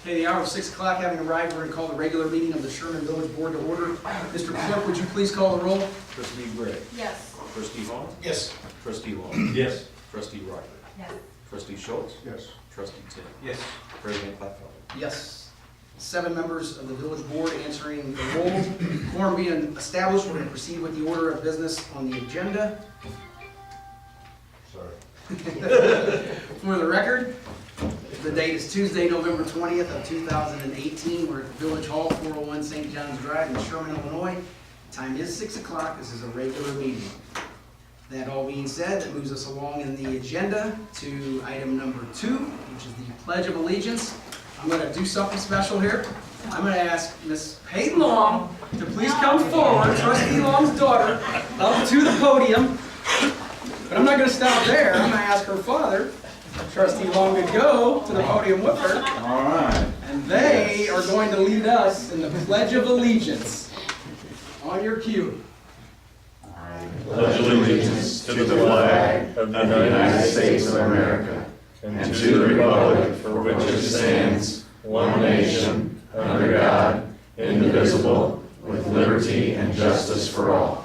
Okay, the hour of 6 o'clock having arrived, we're going to call the regular meeting of the Sherman Village Board to order. Mr. Clerk, would you please call the roll? Trustee Gray. Yes. Trustee Hall. Yes. Trustee Long. Yes. Trustee Rocker. Yes. Trustee Schultz. Yes. Trustee Tim. Yes. President Clatfelter. Yes. 7 members of the village board answering the roll. Quorum being established, we're going to proceed with the order of business on the agenda. Sorry. For the record, the date is Tuesday, November 20th of 2018. We're at the Village Hall, 401 St. John's Drive in Sherman, Illinois. Time is 6 o'clock. This is a regular meeting. That all being said, that moves us along in the agenda to item number 2, which is the Pledge of Allegiance. I'm going to do something special here. I'm going to ask Miss Peyton Long to please come forward, Trustee Long's daughter, up to the podium. But I'm not going to stop there. I'm going to ask her father, Trustee Long, to go to the podium with her. All right. And they are going to lead us in the Pledge of Allegiance. On your cue. Pledge allegiance to the flag of the United States of America and to the republic for which it stands, one nation, under God, indivisible, with liberty and justice for all.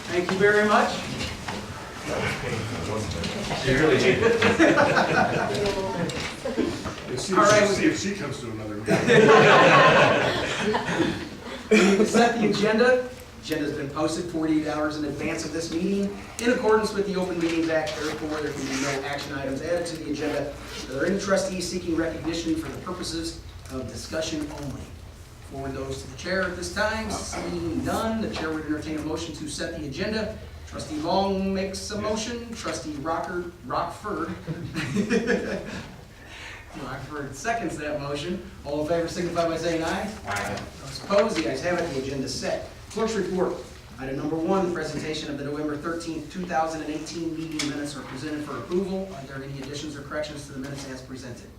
Thank you very much. All right. See if she comes to another meeting. We need to set the agenda. The agenda has been posted 48 hours in advance of this meeting. In accordance with the Open Meetings Act, therefore, there can be no action items added to the agenda. Are there any trustees seeking recognition for the purposes of discussion only? Forward those to the chair at this time. Seeing none, the chair would entertain a motion to set the agenda. Trustee Long makes a motion. Trustee Rockford seconds that motion. All in favor signify by saying aye. Aye. Those opposed, the ayes have it. The agenda is set. Clerk's report. Item number 1, presentation of the November 13th, 2018 meeting minutes are presented for approval. Are there any additions or corrections to the minutes as presented?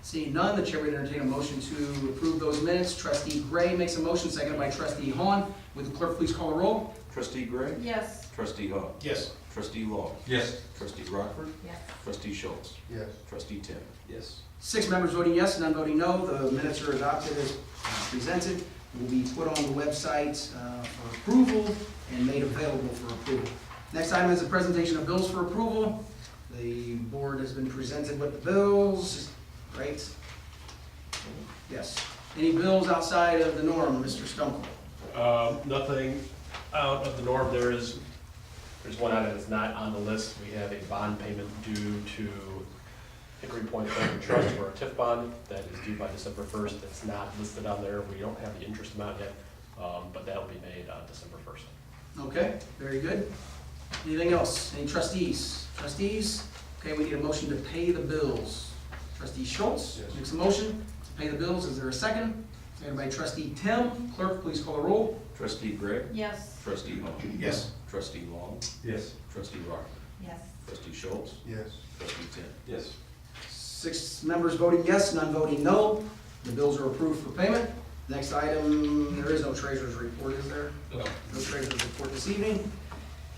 Seeing none, the chair would entertain a motion to approve those minutes. Trustee Gray makes a motion, seconded by Trustee Hahn. Would the clerk please call the roll? Trustee Gray. Yes. Trustee Hall. Yes. Trustee Long. Yes. Trustee Rockford. Yes. Trustee Schultz. Yes. Trustee Tim. Yes. 6 members voting yes, none voting no. The minutes are adopted as presented. Will be put on the website for approval and made available for approval. Next item is a presentation of bills for approval. The board has been presented with the bills. Great. Yes. Any bills outside of the norm, Mr. Stumple? Nothing out of the norm. There's one item that's not on the list. We have a bond payment due to Hickory Point Bank and Trust for a TIF bond that is due by December 1st. That's not listed on there. We don't have the interest amount yet, but that'll be made on December 1st. Okay, very good. Anything else? Any trustees? Trustees? Okay, we need a motion to pay the bills. Trustee Schultz makes a motion to pay the bills. Is there a second? Seconded by Trustee Tim. Clerk, please call the roll. Trustee Gray. Yes. Trustee Hall. Yes. Trustee Long. Yes. Trustee Rocker. Yes. Trustee Schultz. Yes. Trustee Tim. Yes. 6 members voting yes, none voting no. The bills are approved for payment. Next item, there is no treasurer's report, is there? No. No treasurer's report this evening.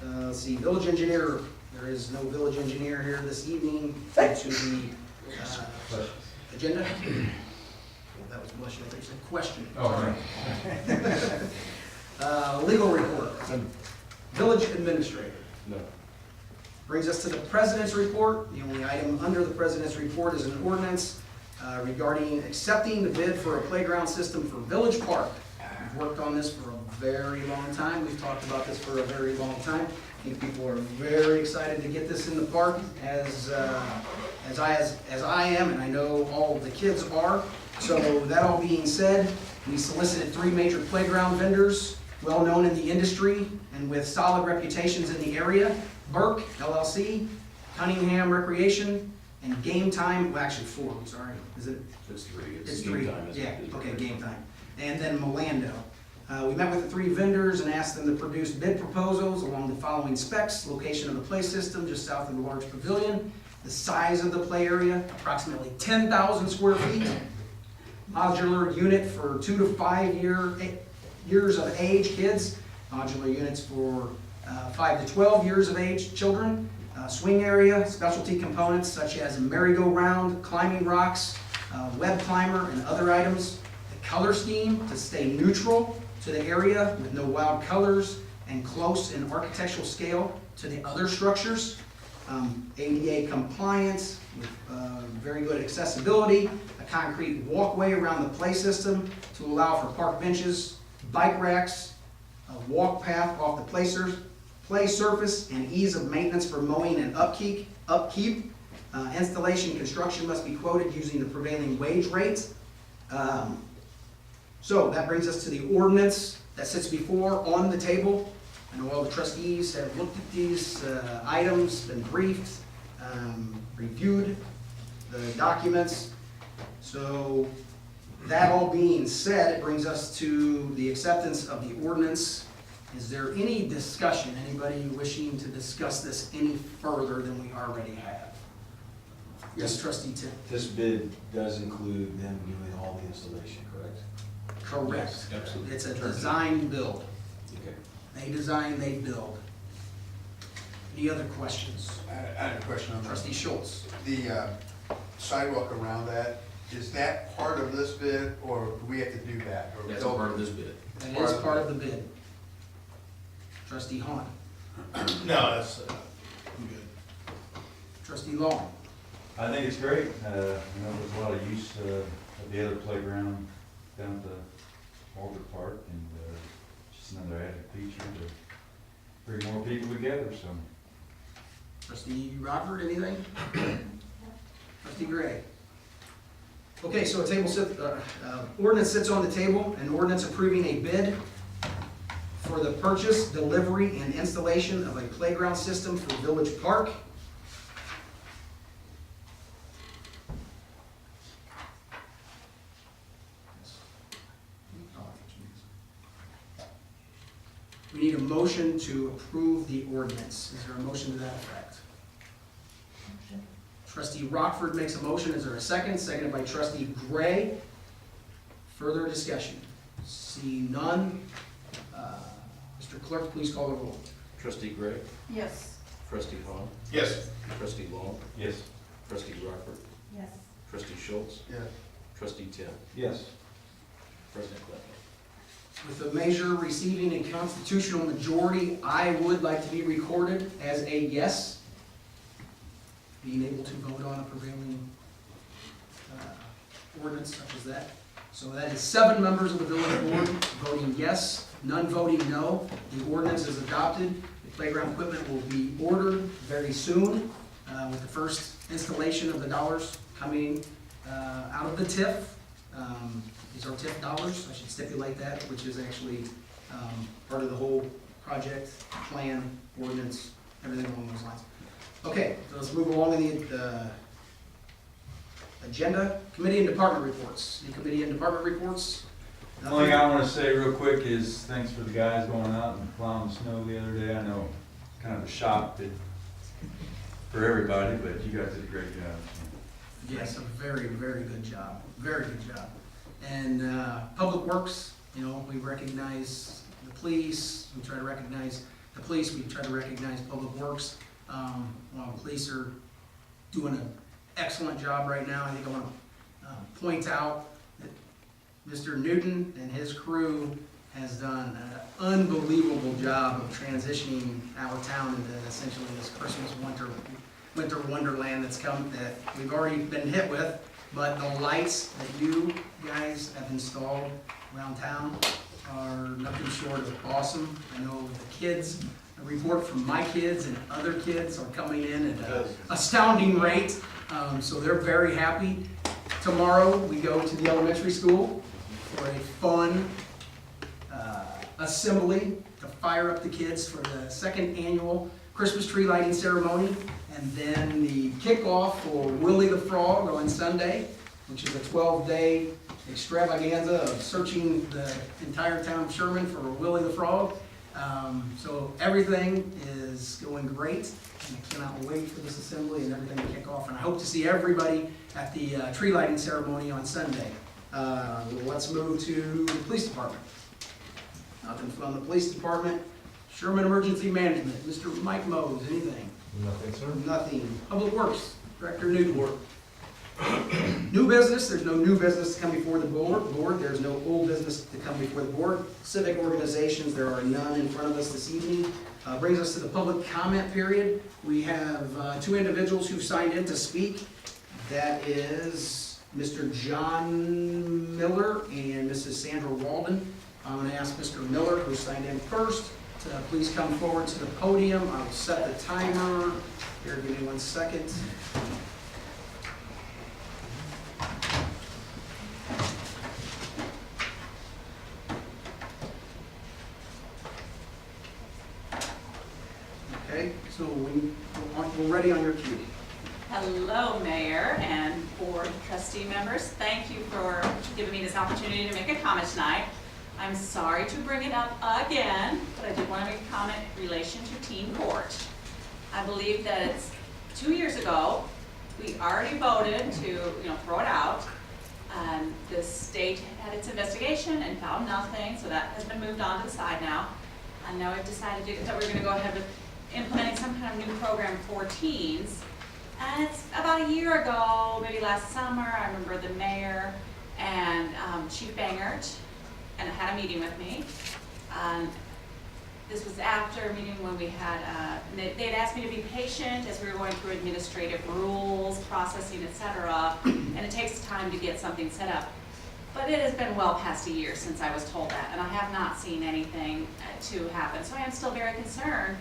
Let's see, village engineer. There is no village engineer here this evening due to the agenda. That was blushing, I think it's a question. Oh, Sorry. Legal report. Village administrator. No. Brings us to the president's report. The only item under the president's report is an ordinance regarding accepting the bid for a playground system for Village Park. We've worked on this for a very long time. We've talked about this for a very long time. I think people are very excited to get this in the park, as I am, and I know all of the kids are. So that all being said, we solicited 3 major playground vendors, well known in the industry and with solid reputations in the area. Burke, LLC, Cunningham Recreation, and Game Time, well actually 4, I'm sorry. Is it? It's 3. It's Game 3, Time, isn't yeah, it? okay, Game Time. And then Milando. We met with the 3 vendors and asked them to produce bid proposals along the following specs: location of the play system just south of the large pavilion, the size of the play area, approximately 10,000 square feet, modular unit for 2 to 5 years of age kids, modular units for 5 to 12 years of age children, swing area, specialty components such as merry-go-round, climbing rocks, web climber, and other items. The color scheme to stay neutral to the area with no wild colors and close in architectural scale to the other structures. ADA compliance with very good accessibility, a concrete walkway around the play system to allow for park benches, bike racks, a walk path off the play surface, and ease of maintenance for mowing and upkeep. Installation construction must be quoted using the prevailing wage rates. So that brings us to the ordinance that sits before on the table. I know all the trustees have looked at these items, been briefed, reviewed the documents. So that all being said, it brings us to the acceptance of the ordinance. Is there any discussion? Anybody wishing to discuss this any further than we already have? Yes, trustee Tim. This bid does include them doing all the installation, correct? Correct. Yes, absolutely. It's a design build. Okay. They design, they build. Any other questions? I had a question on that. Trustee Schultz. The sidewalk around that, is that part of this bid, or do we have to do that? Or That's a part of this bid. That is part of the bid. Trustee Hahn. No, that's, I'm good. Trustee Long. I think it's great. You know, there's a lot of use of the other playground down at the Walter Park, and just another added feature to bring more people together, so. Trustee Rockford, anything? Trustee Gray. Okay, so ordinance sits on the table, an ordinance approving a bid for the purchase, delivery, and installation of a playground system for Village Park. We need a motion to approve the ordinance. Is there a motion to that effect? Motion. Trustee Rockford makes a motion. Is there a second? Seconded by Trustee Gray. Further discussion? See none. Mr. Clerk, please call the roll. Trustee Gray, Yes. trustee Hahn, Yes. trustee Long, Yes. trustee Rockford, Yes. trustee Schultz, Yeah. trustee Tim, Yes. President Clatfelter. With the measure receiving a constitutional majority, I would like to be recorded as a yes. Being able to vote on a prevailing ordinance such as that. So that is 7 members of the village board voting yes, none voting no. The ordinance is adopted. The playground equipment will be ordered very soon, with the first installation of the dollars coming out of the TIF. These are TIF dollars, I should stipulate that, which is actually part of the whole project, plan, ordinance, everything along those lines. Okay, so let's move along in the agenda. Committee and department reports. Any committee and department reports? The only thing I want to say real quick is thanks for the guys going out and plowing the snow the other day. I know kind of a shock for everybody, but you guys did a great job. Yes, a very, very good job, very good job. And Public Works, you know, we recognize the police, we try to recognize the police, we try to recognize Public Works. While the police are doing an excellent job right now, I think I want to point out that Mr. Newton and his crew has done an unbelievable job of transitioning our town into essentially this Christmas winter wonderland that we've already been hit with. But the lights that you guys have installed around town are nothing short of awesome. I know the kids, a report from my kids and other kids are coming in at an astounding rate. So they're very happy. Tomorrow we go to the elementary school for a fun assembly to fire up the kids for the 2nd annual Christmas tree lighting ceremony. And then the kickoff for Willie the Frog on Sunday, which is a 12-day extravaganza of searching the entire town of Sherman for Willie the Frog. So everything is going great, and I cannot wait for this assembly and everything to kick off. And I hope to see everybody at the tree lighting ceremony on Sunday. Let's move to the police department. Nothing from the police department. Sherman Emergency Management, Mr. Mike Mose, anything? Nothing, sir. Nothing. Public Works, Director Newton. New business, there's no new business to come before the board. There's no old business to come before the board. Civic organizations, there are none in front of us this evening. Brings us to the public comment period. We have two individuals who've signed in to speak. That is Mr. John Miller and Mrs. Sandra Walden. I'm going to ask Mr. Miller, who signed in first, to please come forward to the podium. I'll set the timer. Here, give me 1 second. Okay, so we're ready on your cue. Hello, Mayor and Board Trustee members. Thank you for giving me this opportunity to make a comment tonight. I'm sorry to bring it up again, but I did want to make a comment in relation to teen court. I believe that it's 2 years ago, we already voted to, throw it out. The state had its investigation and found nothing, so that has been moved on to the side now. And now we've decided that we're going to go ahead with implementing some kind of new program for teens. And it's about a year ago, maybe last summer, I remember the mayor and Chief Bangert and had a meeting with me. This was after a meeting when we had, they'd asked me to be patient as we were going through administrative rules, processing, etc. And it takes time to get something set up. But it has been well past a year since I was told that, and I have not seen anything to happen. So I am still very concerned.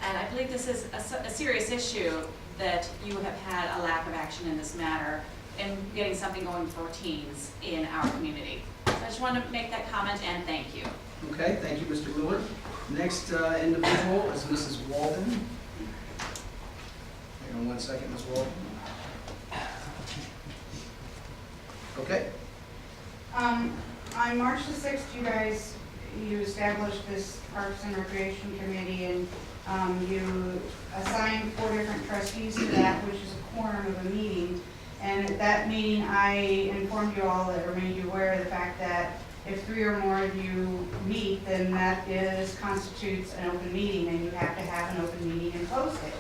And I believe this is a serious issue that you have had a lack of action in this matter in getting something going for teens in our community. So I just wanted to make that comment and thank you. Okay, thank you, Mr. Miller. Next individual is Mrs. Walden. Hang on 1 second, Ms. Walden. Okay. On March the 6th, you established this Parks and Recreation Committee, and you assigned 4 different trustees to that, which is a quorum of a meeting. And at that meeting, I informed you all, or made you aware of the fact that if 3 or more of you meet, then that constitutes an open meeting, and you have to have an open meeting and post it.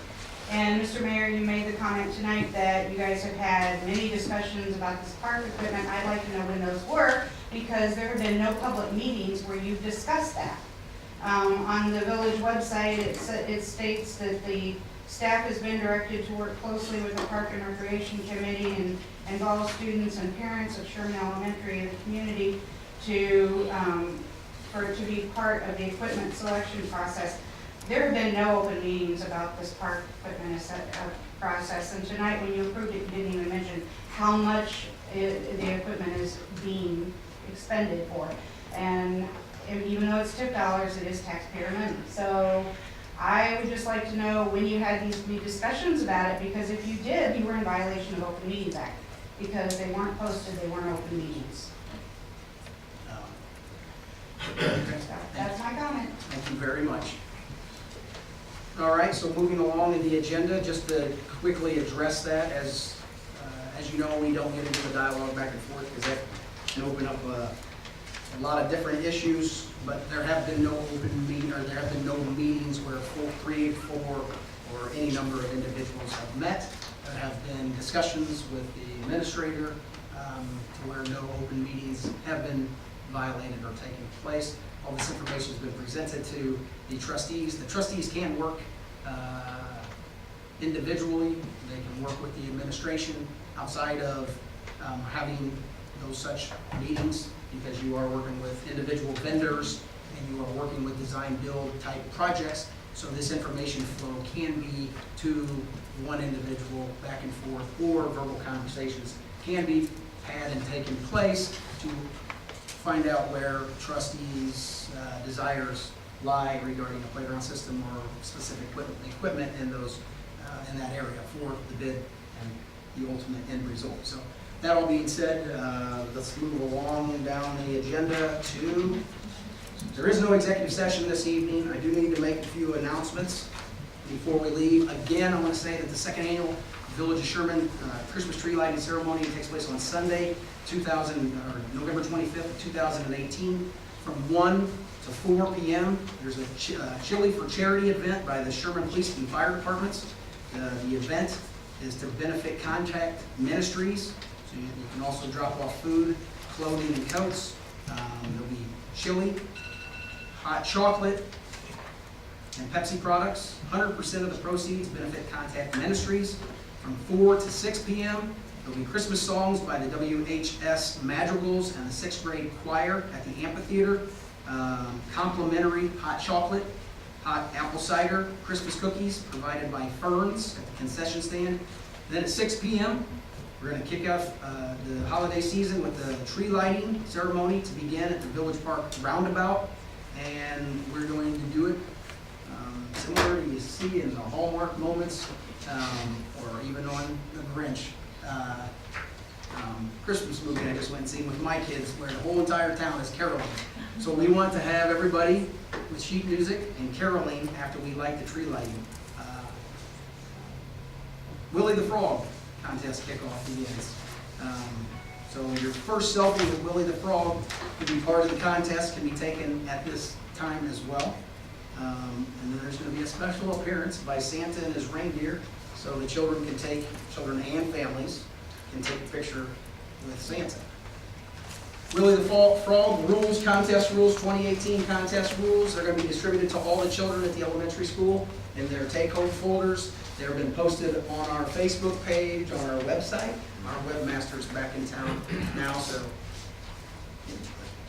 And Mr. Mayor, you made the comment tonight that you guys have had many discussions about this park equipment. I'd like to know when those were, because there have been no public meetings where you've discussed that. On the village website, it states that the staff has been directed to work closely with the Park and Recreation Committee and involve students and parents of Sherman Elementary and the community to be part of the equipment selection process. There have been no open meetings about this park equipment process, and tonight when you approved it, you didn't even mention how much the equipment is being expended for. And even though it's tip dollars, it is taxpayer money. So I would just like to know when you had these discussions about it, because if you did, you were in violation of Open Meetings Act, because they weren't posted, they weren't open meetings. That's my comment. Thank you very much. All right, so moving along in the agenda, just to quickly address that, as you know, we don't get into the dialogue back and forth because that can open up a lot of different issues, but there have been no meetings where 3, 4, or any number of individuals have met. There have been discussions with the administrator to where no open meetings have been violated or taking place. All this information has been presented to the trustees. The trustees can work individually. They can work with the administration outside of having those such meetings, because you are working with individual vendors and you are working with design build type projects. So this information flow can be to one individual back and forth, or verbal conversations can be had and taken place to find out where trustees' desires lie regarding a playground system or specific equipment in those in that area for the bid and the ultimate end result. So that all being said, let's move along down the agenda to, there is no executive session this evening. I do need to make a few announcements before we leave. Again, I want to say that the second annual Village of Sherman Christmas tree lighting ceremony takes place on Sunday, November 25th, 2018, from 1 to 4 p.m. There's a Chili for Charity event by the Sherman Police and Fire Departments. The event is to benefit Contact Ministries. So So you can also drop off food, clothing, and coats. There'll be chili, hot chocolate, and Pepsi products. 100% of the proceeds benefit Contact Ministries from 4 to 6 p.m. There'll be Christmas songs by the WHS Madrigals and the 6th grade choir at the amphitheater. Complimentary hot chocolate, hot apple cider, Christmas cookies provided by Ferns at the concession stand. Then at 6 p.m., we're going to kick off the holiday season with the tree lighting ceremony to begin at the Village Park roundabout. And we're going to do it similar to you see in the Hallmark moments, or even on the Grinch Christmas movie I just went and seen with my kids, where the whole entire town is caroling. So we want to have everybody with sheet music and caroling after we light the tree lighting. Willie the Frog contest kickoff begins. So your first selfie with Willie the Frog to be part of the contest can be taken at this time as well. And then there's going to be a special appearance by Santa and his reindeer, so the children and families can take a picture with Santa. Willie the Frog rules, contest rules, 2018 contest rules are going to be distributed to all the children at the elementary school in their take-home folders. They've been posted on our Facebook page, on our website. Our webmaster's back in town now, so.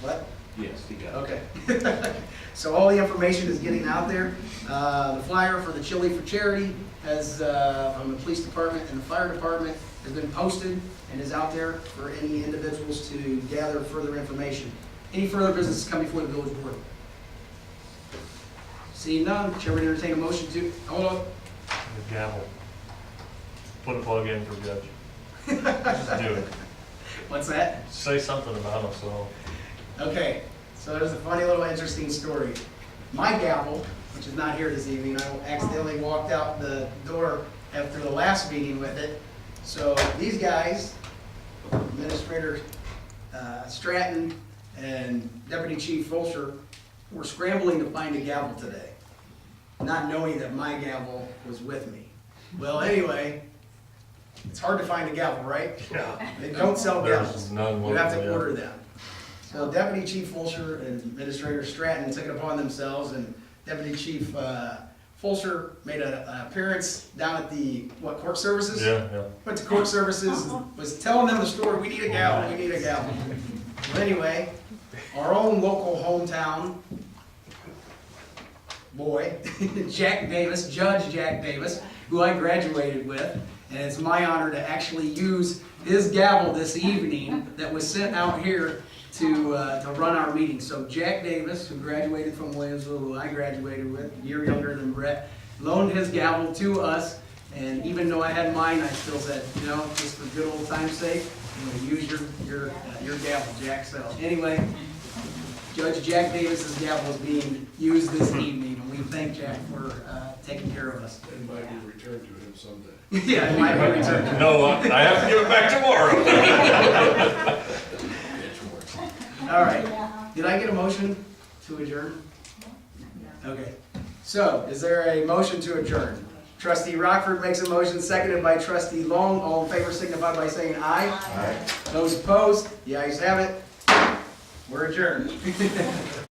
What? Yes, you got it. Okay. So all the information is getting out there. The flyer for the Chili for Charity has, from the police department and the fire department, has been posted and is out there for any individuals to gather further information. Any further business come before the village board? Seeing none, Chair would entertain a motion to, hold on. The gavel. Put a plug in for Judge. Just do it. What's that? Say something about him, so. Okay, so there's a funny little interesting story. My gavel, which is not here this evening, I accidentally walked out the door after the last meeting with it. So these guys, Administrator Stratton and Deputy Chief Fulcher, were scrambling to find a gavel today, not knowing that my gavel was with me. Well, anyway, it's hard to find a gavel, right? Yeah. They don't sell There's gavels. none You have to locally, yeah. order them. So Deputy Chief Fulcher and Administrator Stratton took it upon themselves, and Deputy Chief Fulcher made an appearance down at the, court services? Yeah. Went to court services, and was telling them the story, we need a gavel, we need a gavel. Well, anyway, our own local hometown boy, Jack Davis, Judge Jack Davis, who I graduated with, and it's my honor to actually use his gavel this evening that was sent out here to run our meeting. So Jack Davis, who graduated from Williamsville, who I graduated with, a year younger than Brett, loaned his gavel to us, and even though I had mine, I still said, you know, just for good old time's sake, I'm going to use your gavel, Jack. So anyway, Judge Jack Davis's gavel is being used this evening, and we thank Jack for taking care of us. It might be returned to him someday. Yeah, it might be returned. No, I have to give it back tomorrow. All right. Did I get a motion to adjourn? Okay. So, is there a motion to adjourn? Trustee Rockford makes a motion, seconded by Trustee Long. All in favor signify by saying aye. Aye. Those opposed? The ayes have it. We're adjourned.